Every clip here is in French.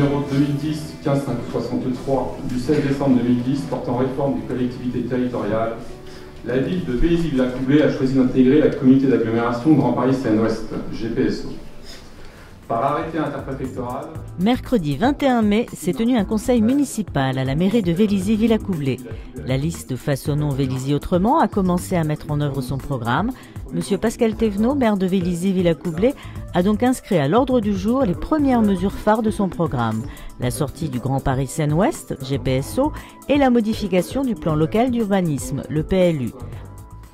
numéro 2010-1563 du 16 décembre 2010 portant réforme des collectivités territoriales, la ville de Vélizy-Villacoublay a choisi d'intégrer la communauté d'agglomération Grand Paris Seine-Ouest, GPSO. Par arrêté interpréfectoral. Mercredi 21 mai s'est tenu un conseil municipal à la mairie de Vélizy-Villacoublay. La liste Façonnons Vélizy autrement a commencé à mettre en œuvre son programme. Monsieur Pascal Thévenot, maire de Vélizy-Villacoublay, a donc inscrit à l'ordre du jour les premières mesures phares de son programme. La sortie du Grand Paris Seine-Ouest, GPSO, et la modification du plan local d'urbanisme, le PLU.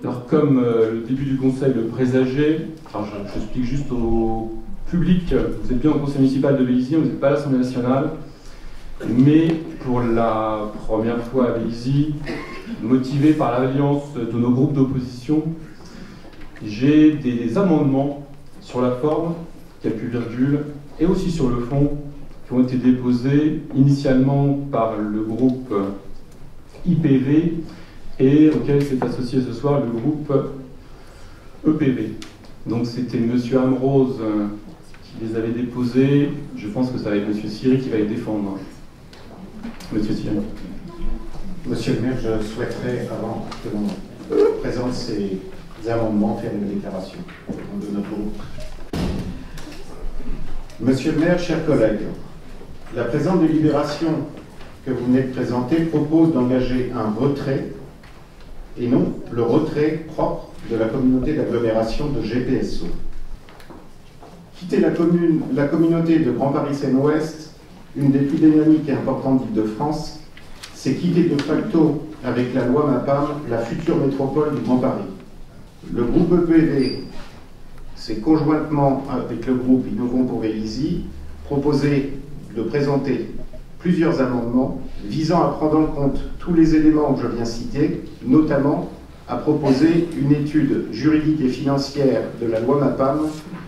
Alors comme le début du conseil le présageait, j'explique juste au public, vous êtes bien au conseil municipal de Vélizy, vous n'êtes pas à l'Assemblée nationale, mais pour la première fois à Vélizy, motivé par l'alliance de nos groupes d'opposition, j'ai des amendements sur la forme, virgule, et aussi sur le fond, qui ont été déposés initialement par le groupe IPV et auquel s'est associé ce soir le groupe EPV. Donc c'était M. Amrose qui les avait déposés. Je pense que ça va être M. Siri qui va les défendre. Monsieur Siri. Monsieur le maire, je souhaiterais, avant que l'on présente ces amendements, faire une déclaration de notre groupe. Monsieur le maire, chers collègues, la présente délibération que vous venez de présenter propose d'engager un retrait et non le retrait propre de la communauté d'agglomération de GPSO. Quitter la communauté de Grand Paris Seine-Ouest, une des plus dynamiques et importantes d'Île-de-France, c'est quitter de facto, avec la loi MAPAM, la future métropole du Grand Paris. Le groupe EPV, c'est conjointement avec le groupe Innovons pour Vélizy, proposé de présenter plusieurs amendements visant à prendre en compte tous les éléments que je viens citer, notamment à proposer une étude juridique et financière de la loi MAPAM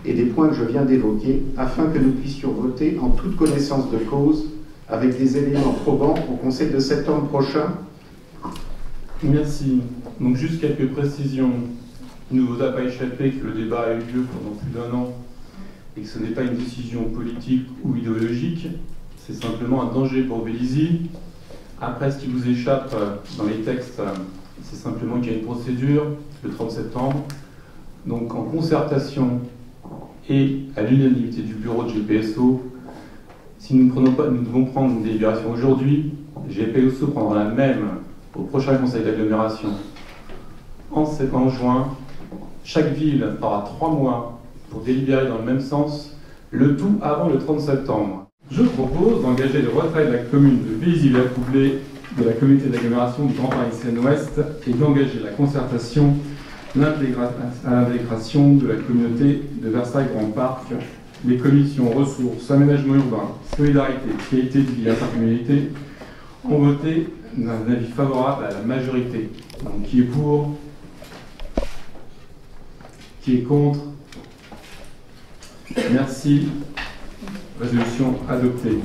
et des points que je viens d'évoquer, afin que nous puissions voter en toute connaissance de cause, avec des éléments probants au Conseil de septembre prochain. Merci. Donc juste quelques précisions. Il ne vous a pas échappé que le débat a eu lieu pendant plus d'1 an et que ce n'est pas une décision politique ou idéologique, c'est simplement un danger pour Vélizy. Après, ce qui vous échappe dans les textes, c'est simplement qu'il y a une procédure le 30 septembre. Donc en concertation et à l'unanimité du bureau de GPSO, si nous devons prendre une délibération aujourd'hui, GPSO prendra la même au prochain conseil d'agglomération en juin. Chaque ville aura 3 mois pour délibérer dans le même sens, le tout avant le 30 septembre. Je propose d'engager le retrait de la commune de Vélizy-Villacoublay de la communauté d'agglomération du Grand Paris Seine-Ouest et d'engager la concertation à l'intégration de la communauté de Versailles-Grand Parc. Les commissions ressources, aménagement urbain, solidarité, qualité de vie et intercommunalité ont voté d'un avis favorable à la majorité. Donc qui est pour? Qui est contre? Merci. Résolution adoptée.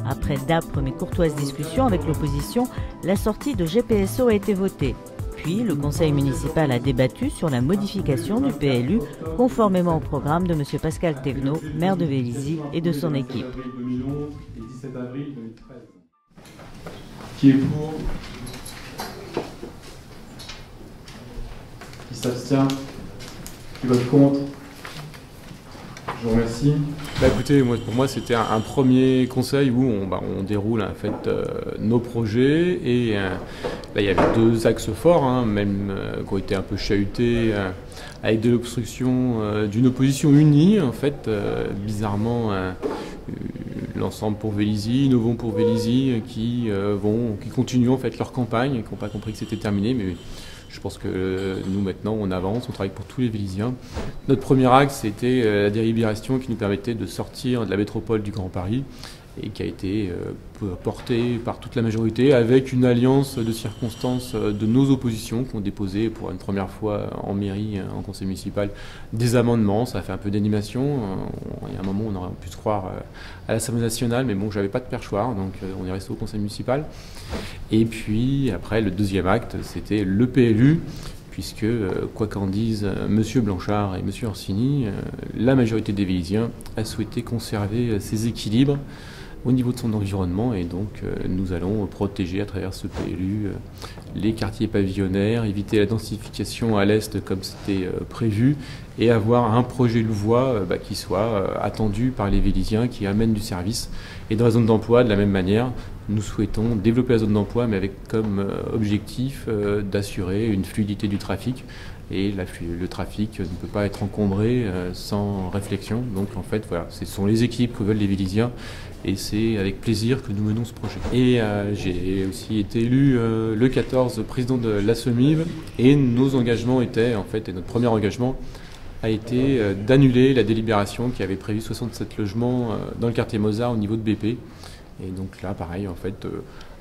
Après d'âpres mais courtoises discussions avec l'opposition, la sortie de GPSO a été votée. Puis, le conseil municipal a débattu sur la modification du PLU conformément au programme de M. Pascal Thévenot, maire de Vélizy et de son équipe. 2011 et 17 avril 2013. Qui est pour? Qui s'abstient? Qui vote contre? Je vous remercie. Bah écoutez, pour moi c'était un premier conseil où on déroule en fait nos projets et là il y avait 2 axes forts, même qui ont été un peu chahutés avec de l'obstruction d'une opposition unie en fait, bizarrement l'ensemble pour Vélizy, Innovons pour Vélizy qui continuent en fait leur campagne et qui n'ont pas compris que c'était terminé, mais je pense que nous, maintenant, on avance, on travaille pour tous les Vélizyens. Notre premier axe, c'était la délibération qui nous permettait de sortir de la métropole du Grand Paris et qui a été portée par toute la majorité avec une alliance de circonstances de nos oppositions qui ont déposé pour une première fois en mairie, en conseil municipal, des amendements. Ça a fait un peu d'animation. Il y a un moment où on aurait pu se croire à l'Assemblée nationale, mais bon, j'avais pas de perchoir, donc on est resté au conseil municipal. Et puis après, le deuxième acte, c'était le PLU, puisque, quoi qu'en disent M. Blanchard et M. Orsini, la majorité des Vélisiens a souhaité conserver ses équilibres au niveau de son environnement, et donc nous allons protéger à travers ce PLU les quartiers pavillonnaires, éviter la densification à l'est comme c'était prévu, et avoir un projet louvois qui soit attendu par les Vélisiens, qui amène du service. Et dans la zone d'emploi, de la même manière, nous souhaitons développer la zone d'emploi, mais avec comme objectif d'assurer une fluidité du trafic. Et le trafic ne peut pas être encombré sans réflexion. Donc en fait, voilà, ce sont les équipes que veulent les Vélisiens, et c'est avec plaisir que nous menons ce projet. Et j'ai aussi été élu le 14 président de la SEMIV, et nos engagements étaient, en fait, et notre premier engagement a été d'annuler la délibération qui avait prévu 67 logements dans le quartier Mozart au niveau de BP. Et donc là, pareil, en fait,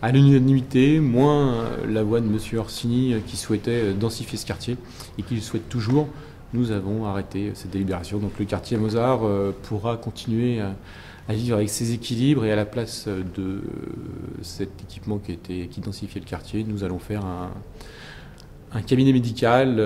à l'unanimité, moins la voix de M. Orsini qui souhaitait densifier ce quartier et qui le souhaite toujours, nous avons arrêté cette délibération. Donc le quartier Mozart pourra continuer à vivre avec ses équilibres, et à la place de cet équipement qui densifiait le quartier, nous allons faire un cabinet médical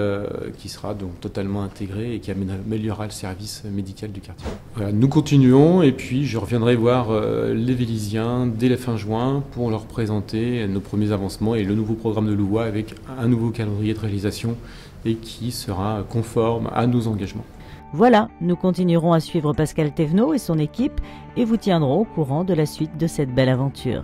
qui sera donc totalement intégré et qui améliorera le service médical du quartier. Voilà, nous continuons, et puis je reviendrai voir les Vélisiens dès la fin juin pour leur présenter nos premiers avancements et le nouveau programme de Louvois avec un nouveau calendrier de réalisation et qui sera conforme à nos engagements. Voilà, nous continuerons à suivre Pascal Thévenot et son équipe et vous tiendrons au courant de la suite de cette belle aventure.